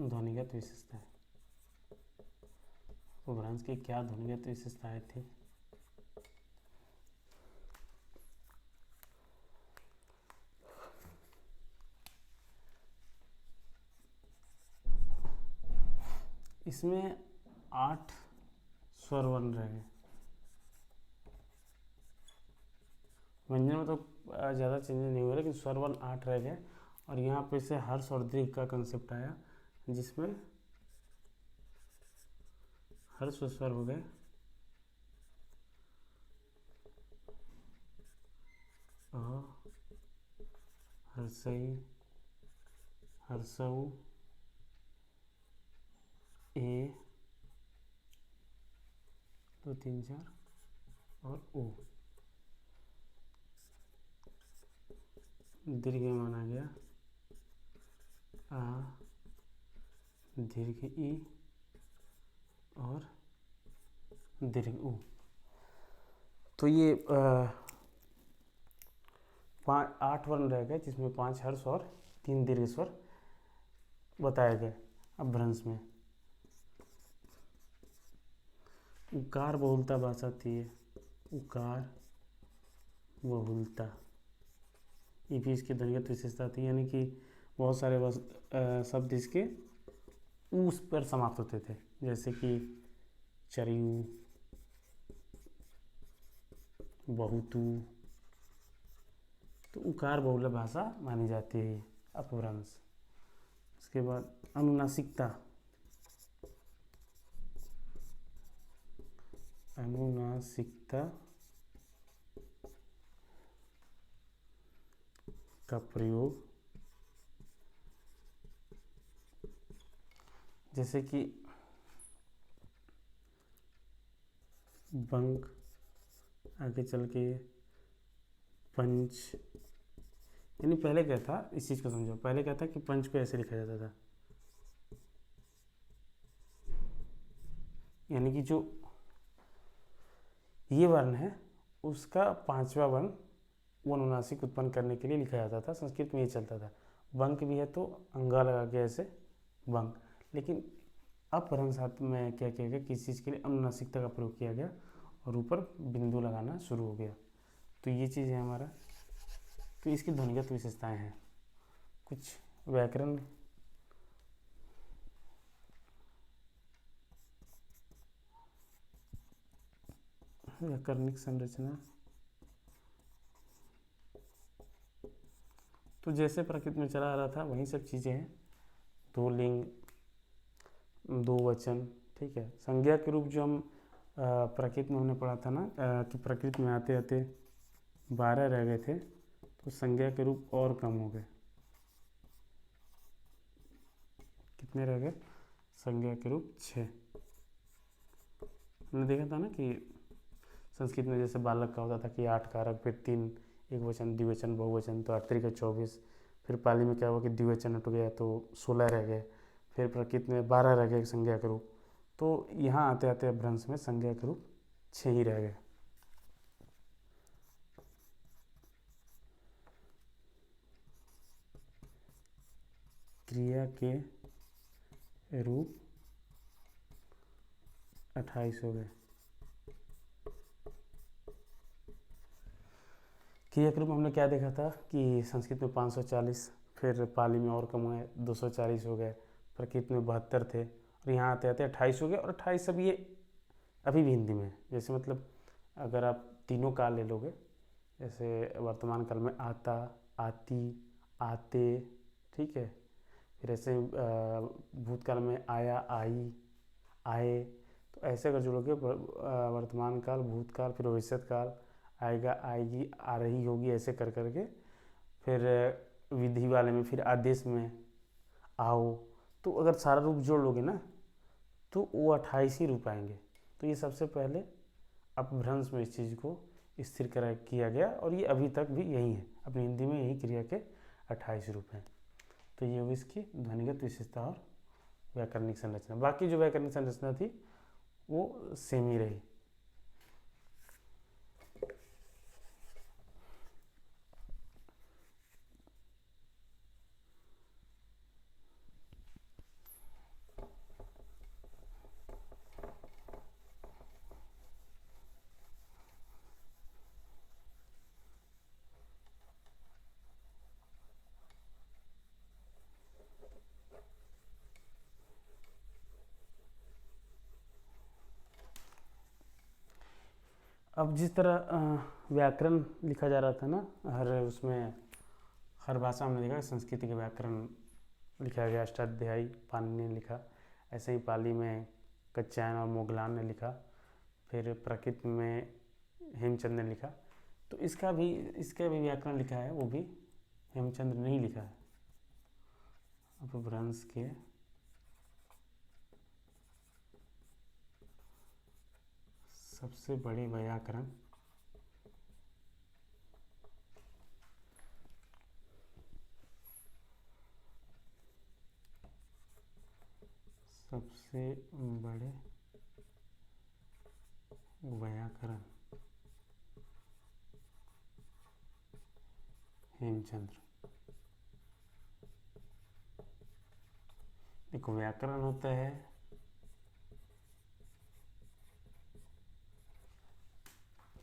ध्वनिगत विशेषताएं, अपभ्रंश की क्या ध्वनिगत विशेषताएं थी। इसमें 8 स्वर वर्ण रह गए। व्यंजन में तो ज़्यादा चेंजेस नहीं हुए, लेकिन स्वर वर्ण 8 रह गए। और यहाँ पे से हर्ष और दीर्घ का कंसेप्ट आया, जिसमें हर्ष स्वर हो गए हर्षई, हर्षऊ, ए 2 3 4 और ओ। दीर्घ माना गया आ, दीर्घ ई और दीर्घ उ। तो ये 8 वर्ण रह गए, जिसमें 5 हर्ष और 3 दीर्घ स्वर बताए गए अपभ्रंश में। उकार बहुलता भाषा थी, उकार बहुलता, ये भी इसकी ध्वनिगत विशेषता थी। यानी कि बहुत सारे शब्द इसके उस पर समाप्त होते थे, जैसे कि चरियु, बहुतु। तो उकार बहुल भाषा मानी जाती है अपभ्रंश। उसके बाद अनुनासिकता, अनुनासिकता का प्रयोग जैसे कि बंक, आगे चल के पंच, यानी पहले क्या था, इस चीज़ को समझो, पहले क्या था कि पंच को ऐसे लिखा जाता था, यानी कि जो ये वर्ण है उसका पांचवा वर्ण वो अनुनासिक उत्पन्न करने के लिए लिखा जाता था। संस्कृत में ये चलता था। बंक भी है तो अंगा लगा के ऐसे बंक, लेकिन अपभ्रंश में क्या किया गया, किसी चीज़ के लिए अनुनासिकता का प्रयोग किया गया और ऊपर बिंदु लगाना शुरू हो गया। तो ये चीज़ है हमारा। तो इसकी ध्वनिगत विशेषताएं हैं, कुछ व्याकरणिक संरचना। तो जैसे प्रकृति में चला आ रहा था वही सब चीज़ें हैं, दो लिंग, दो वचन, ठीक है। संज्ञा के रूप जो हम प्रकृति में हमने पढ़ा था ना कि प्रकृति में आते आते 12 रह गए थे, तो संज्ञा के रूप और कम हो गए। कितने रह गए? संज्ञा के रूप 6। हमने देखा था ना कि संस्कृत में जैसे बालक का होता था कि 8 कारक, फिर 3 एक वचन, द्विवचन, बहुवचन, तो 8 का 24। फिर पाली में क्या हुआ कि द्विवचन हट गया तो 16 रह गए। फिर प्रकृति में 12 रह गए संज्ञा के रूप। तो यहाँ आते आते अपभ्रंश में संज्ञा के रूप 6 ही रह गए। क्रिया के रूप 28 हो गए। क्रिया के रूप में हमने क्या देखा था कि संस्कृत में 540, फिर पाली में और कम हुए 240 हो गए, प्रकृत में 72 थे और यहाँ आते आते 28 हो गए। और 28 अब ये अभी भी हिंदी में, जैसे मतलब अगर आप तीनों काल ले लोगे, जैसे वर्तमान काल में आता, आती, आते, ठीक है। फिर ऐसे भूतकाल में आया, आई, आए, तो ऐसे अगर जोड़ोगे वर्तमान काल, भूतकाल, फिर भविष्यत काल, आएगा, आएगी, आ रही होगी, ऐसे कर करके फिर विधि वाले में फिर आदेश में आओ, तो अगर सारा रूप जोड़ लोगे ना तो वो 28 ही रूप आएंगे। तो ये सबसे पहले अपभ्रंश में इस चीज़ को स्थिर कर किया गया और ये अभी तक भी यही है, अपनी हिंदी में यही क्रिया के 28 रूप हैं। तो ये हुई इसकी ध्वनिगत विशेषता और व्याकरणिक संरचना। बाकी जो व्याकरणिक संरचना थी वो सेम ही रही। अब जिस तरह व्याकरण लिखा जा रहा था ना, हर भाषा में देखा संस्कृत के व्याकरण लिखा गया, अष्टाध्यायी पाणिनि ने लिखा, ऐसे ही पाली में कच्छायन और मोगलान ने लिखा, फिर प्रकृत में हेमचंद ने लिखा। तो इसका भी व्याकरण लिखा है, वो भी हेमचंद ने ही लिखा है। अपभ्रंश के सबसे बड़े व्याकरण हेमचंद्र। देखो व्याकरण होता है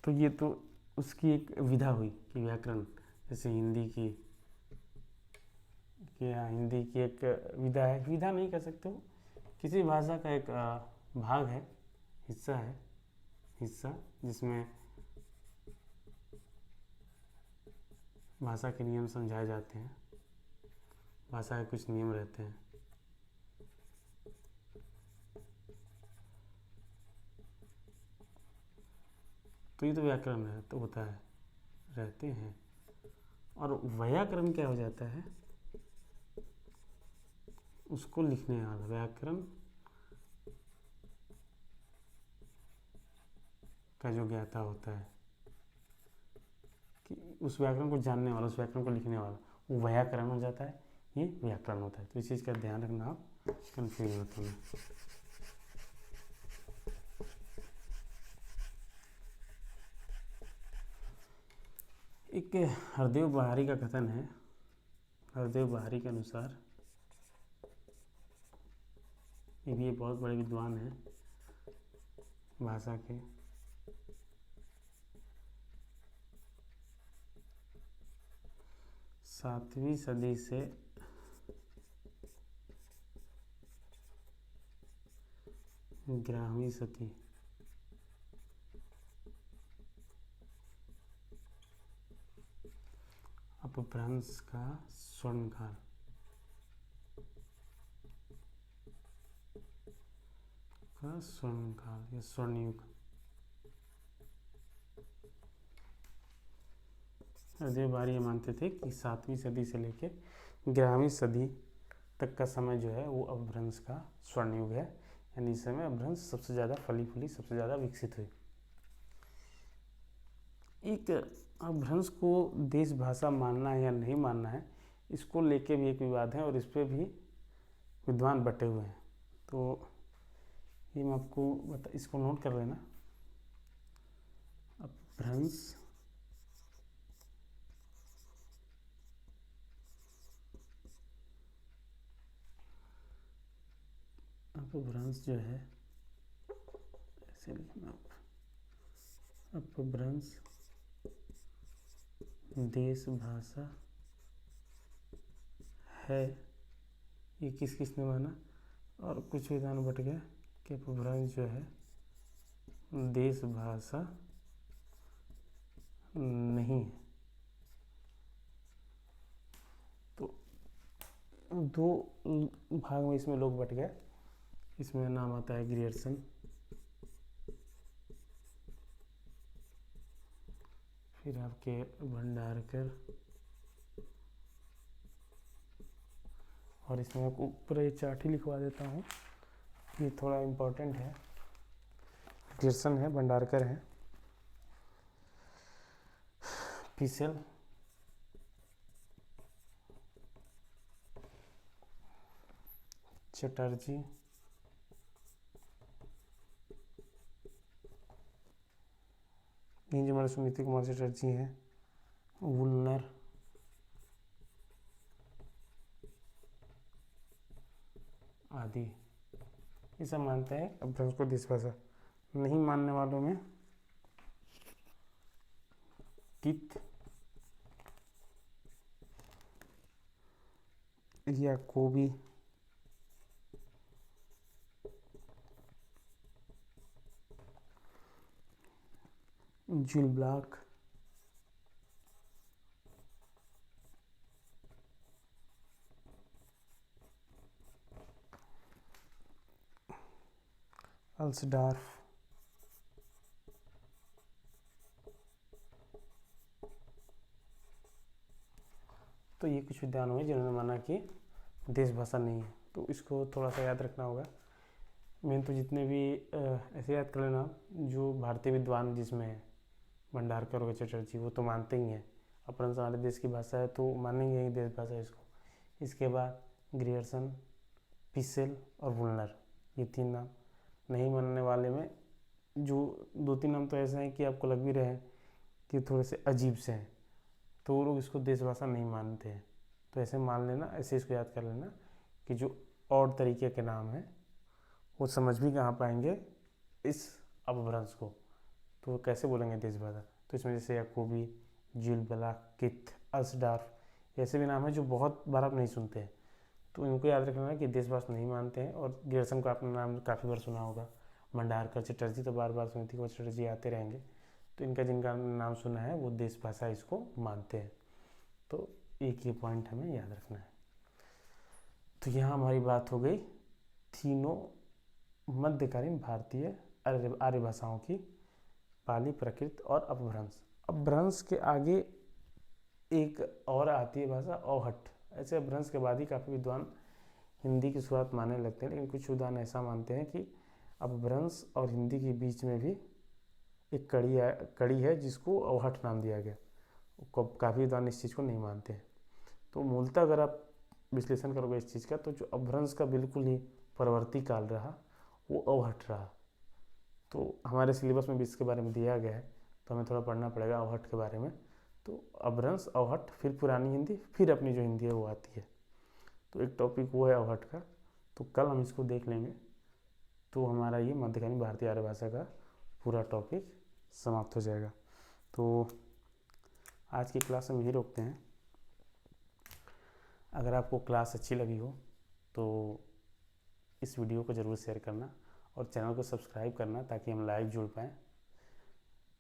तो ये तो उसकी एक विधा हुई कि व्याकरण, जैसे हिंदी की एक विधा है, विधा नहीं कह सकते हो, किसी भाषा का एक भाग है, हिस्सा जिसमें भाषा के नियम समझाए जाते हैं, भाषा के कुछ नियम रहते हैं। तो ये तो व्याकरण है, तो होता है, रहते हैं। और व्याकरण क्या हो जाता है, उसको लिखने वाला व्याकरण का जो ज्ञाता होता है, कि उस व्याकरण को जानने वाला, उस व्याकरण को लिखने वाला, वो व्याकरण हो जाता है, ये व्याकरण होता है। तो इस चीज़ का ध्यान रखना, आप कन्फ्यूज मत होना। एक हरदेव बहारी का कथन है, हरदेव बहारी के अनुसार, ये भी बहुत बड़े विद्वान हैं भाषा के, सातवीं सदी से ग्यारहवीं सदी अपभ्रंश का स्वर्णकाल, स्वर्णकाल या स्वर्णयुग। हरदेव बहारी ये मानते थे कि 7वीं सदी से लेकर 11वीं सदी तक का समय जो है वो अपभ्रंश का स्वर्णयुग है, यानी इस समय अपभ्रंश सबसे ज़्यादा फली फूली, सबसे ज़्यादा विकसित हुई। एक अपभ्रंश को देश भाषा मानना है या नहीं मानना है, इसको लेके भी एक विवाद है और इस पर भी विद्वान बटे हुए हैं। तो ये मैं आपको इसको नोट कर लेना। अपभ्रंश जो है, ऐसे लिखना, अपभ्रंश देश भाषा है, ये किसने माना, और कुछ विद्वान बट गया कि अपभ्रंश जो है देश भाषा नहीं है। तो दो भाग में इसमें लोग बट गए। इसमें नाम आता है ग्रियर्सन, फिर आपके भंडारकर, और इसमें आपको ऊपर ये चार्ट ही लिखवा देता हूँ, ये थोड़ा इम्पोर्टेंट है। ग्रियर्सन है, भंडारकर है, पिसेल, चटर्जी, जो हमारे सुनीति कुमार चटर्जी हैं, वुलनर, आदि, ये सब मानते हैं अपभ्रंश को देश भाषा। नहीं मानने वालों में कित, याकोबी, जुल ब्लॉक, अल्सडार्फ, तो ये कुछ विद्वान हुए जिन्होंने माना कि देश भाषा नहीं है। तो इसको थोड़ा सा याद रखना होगा। मेन तो जितने भी ऐसे याद कर लेना, जो भारतीय विद्वान जिसमें है, भंडारकर और चटर्जी, वो तो मानते ही हैं अपभ्रंश हमारे देश की भाषा है, तो मानेंगे ही देश भाषा इसको। इसके बाद ग्रियर्सन, पिसेल और वुलनर, ये 3 नाम। नहीं मानने वाले में जो 2-3 नाम तो ऐसे हैं कि आपको लग भी रहे हैं कि थोड़े से अजीब से हैं, तो वो लोग इसको देश भाषा नहीं मानते हैं। तो ऐसे मान लेना, ऐसे इसको याद कर लेना कि जो और तरीके के नाम हैं वो समझ भी कहाँ पाएंगे इस अपभ्रंश को, तो कैसे बोलेंगे देश भाषा। तो इसमें जैसे याकोबी, जुल ब्लॉक, किथ, अल्सडार्फ, ऐसे भी नाम हैं जो बहुत बार आप नहीं सुनते हैं, तो इनको याद रखना है कि देश भाषा नहीं मानते हैं। और ग्रियर्सन का आपने नाम काफ़ी बार सुना होगा, भंडारकर, चटर्जी तो बार बार सुनीति कुमार चटर्जी आते रहेंगे, तो इनका जिनका नाम सुना है वो देश भाषा इसको मानते हैं। तो एक ये पॉइंट हमें याद रखना है। तो यहाँ हमारी बात हो गई तीनों मध्यकालीन भारतीय आर्य भाषाओं की, पाली, प्राकृत और अपभ्रंश। अपभ्रंश के आगे एक और आती है भाषा अवहट्ठ। ऐसे अपभ्रंश के बाद ही काफ़ी विद्वान हिंदी की शुरुआत मानने लगते हैं, लेकिन कुछ विद्वान ऐसा मानते हैं कि अपभ्रंश और हिंदी के बीच में भी एक कड़ी है जिसको अवहट नाम दिया गया। काफ़ी विद्वान इस चीज़ को नहीं मानते हैं। तो मूलतः अगर आप विश्लेषण करोगे इस चीज़ का, तो जो अपभ्रंश का बिल्कुल ही परवर्ती काल रहा वो अवहट रहा। तो हमारे सिलेबस में भी इसके बारे में दिया गया है, तो हमें थोड़ा पढ़ना पड़ेगा अवहट के बारे में। तो अपभ्रंश, अवहट, फिर पुरानी हिंदी, फिर अपनी जो हिंदी है वो आती है। तो एक टॉपिक वो है अवहट का, तो कल हम इसको देख लेंगे। तो हमारा ये मध्यकालीन भारतीय आर्य भाषा का पूरा टॉपिक समाप्त हो जाएगा। तो आज की क्लास हम यही रोकते हैं। अगर आपको क्लास अच्छी लगी हो तो इस वीडियो को ज़रूर शेयर करना और चैनल को सब्सक्राइब करना, ताकि हम लाइव जुड़ पाएँ।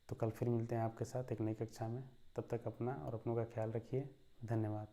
तो कल फिर मिलते हैं आपके साथ एक नई कक्षा में। तब तक अपना और अपनों का ख्याल रखिए। धन्यवाद।